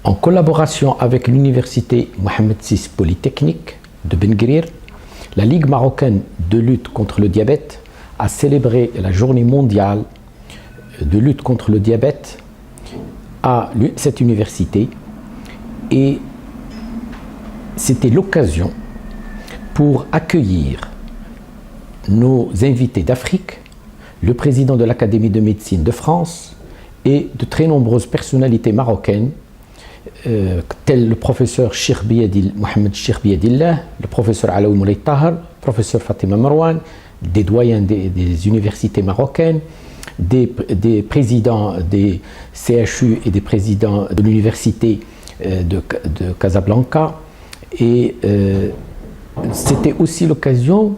En collaboration avec l'université Mohamed VI Polytechnique de Ben Guerir, la Ligue marocaine de lutte contre le diabète a célébré la journée mondiale de lutte contre le diabète à cette université, et c'était l'occasion pour accueillir nos invités d'Afrique, le président de l'Académie de médecine de France et de très nombreuses personnalités marocaines tels le professeur Mohamed Cheikh Biadillah, le professeur Alaoui Moulay Tahar, le professeur Fatima Marwan, des doyens des universités marocaines, des présidents des CHU et des présidents de l'université de Casablanca. Et c'était aussi l'occasion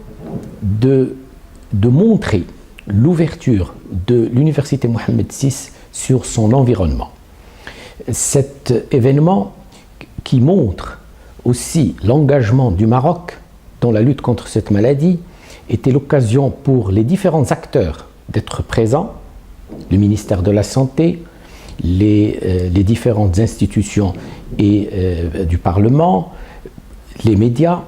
de montrer l'ouverture de l'université Mohamed VI sur son environnement. Cet événement qui montre aussi l'engagement du Maroc dans la lutte contre cette maladie était l'occasion pour les différents acteurs d'être présents, le ministère de la Santé, les différentes institutions et du Parlement, les médias,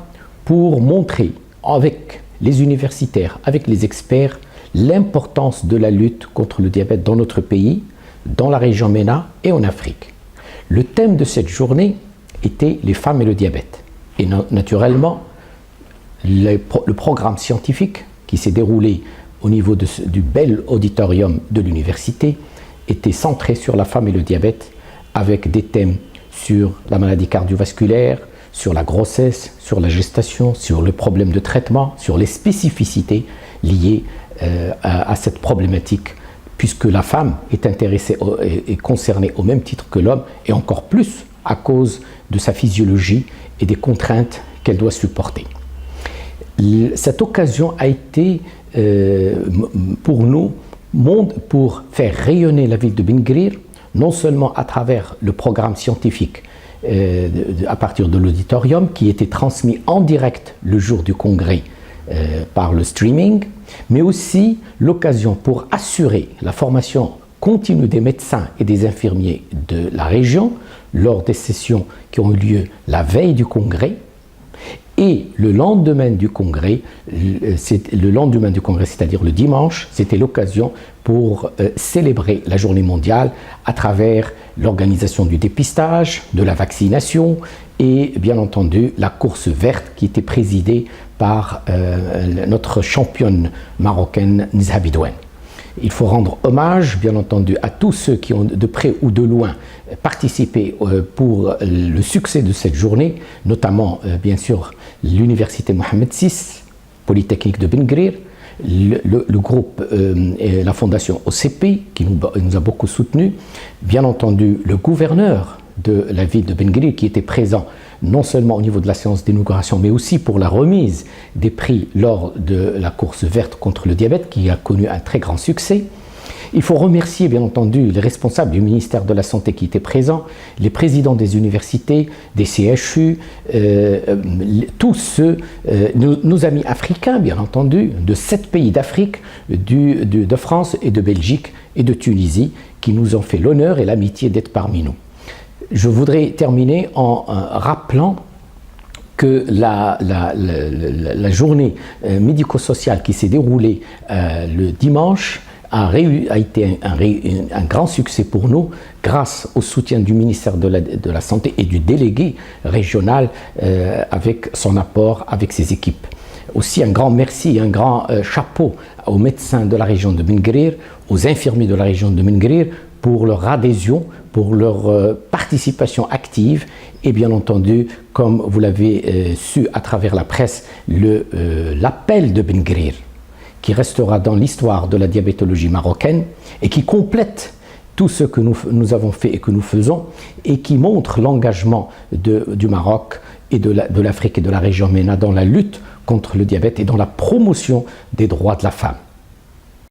pour montrer avec les universitaires, avec les experts, l'importance de la lutte contre le diabète dans notre pays, dans la région MENA et en Afrique. Le thème de cette journée était les femmes et le diabète. Et naturellement, le programme scientifique qui s'est déroulé au niveau du bel auditorium de l'université était centré sur la femme et le diabète, avec des thèmes sur la maladie cardiovasculaire, sur la grossesse, sur la gestation, sur le problème de traitement, sur les spécificités liées à cette problématique, puisque la femme est intéressée et concernée au même titre que l'homme, et encore plus à cause de sa physiologie et des contraintes qu'elle doit supporter. Cette occasion a été pour nous pour faire rayonner la ville de Ben Guerir, non seulement à travers le programme scientifique à partir de l'auditorium qui était transmis en direct le jour du congrès par le streaming, mais aussi l'occasion pour assurer la formation continue des médecins et des infirmiers de la région lors des sessions qui ont eu lieu la veille du congrès. Et le lendemain du congrès, c'est-à-dire le dimanche, c'était l'occasion pour célébrer la journée mondiale à travers l'organisation du dépistage, de la vaccination et bien entendu la course verte qui était présidée par notre championne marocaine Nizha Bidouane. Il faut rendre hommage, bien entendu, à tous ceux qui ont de près ou de loin participé pour le succès de cette journée, notamment, bien sûr, l'université Mohamed VI, Polytechnique de Ben Guerir, le groupe et la fondation OCP qui nous a beaucoup soutenus, bien entendu le gouverneur de la ville de Ben Guerir qui était présent non seulement au niveau de la séance d'inauguration, mais aussi pour la remise des prix lors de la course verte contre le diabète qui a connu un très grand succès. Il faut remercier bien entendu les responsables du ministère de la Santé qui étaient présents, les présidents des universités, des CHU, tous ceux, nos amis africains bien entendu, de 7 pays d'Afrique, de France et de Belgique et de Tunisie, qui nous ont fait l'honneur et l'amitié d'être parmi nous. Je voudrais terminer en rappelant que la journée médico-sociale qui s'est déroulée le dimanche a été un grand succès pour nous grâce au soutien du ministère de la Santé et du délégué régional avec son apport, avec ses équipes. Aussi un grand merci, un grand chapeau aux médecins de la région de Ben Guerir, aux infirmiers de la région de Ben Guerir pour leur adhésion, pour leur participation active et bien entendu, comme vous l'avez su à travers la presse, l'appel de Ben Guerir qui restera dans l'histoire de la diabétologie marocaine et qui complète tout ce que nous avons fait et que nous faisons et qui montre l'engagement du Maroc et de l'Afrique et de la région MENA dans la lutte contre le diabète et dans la promotion des droits de la femme.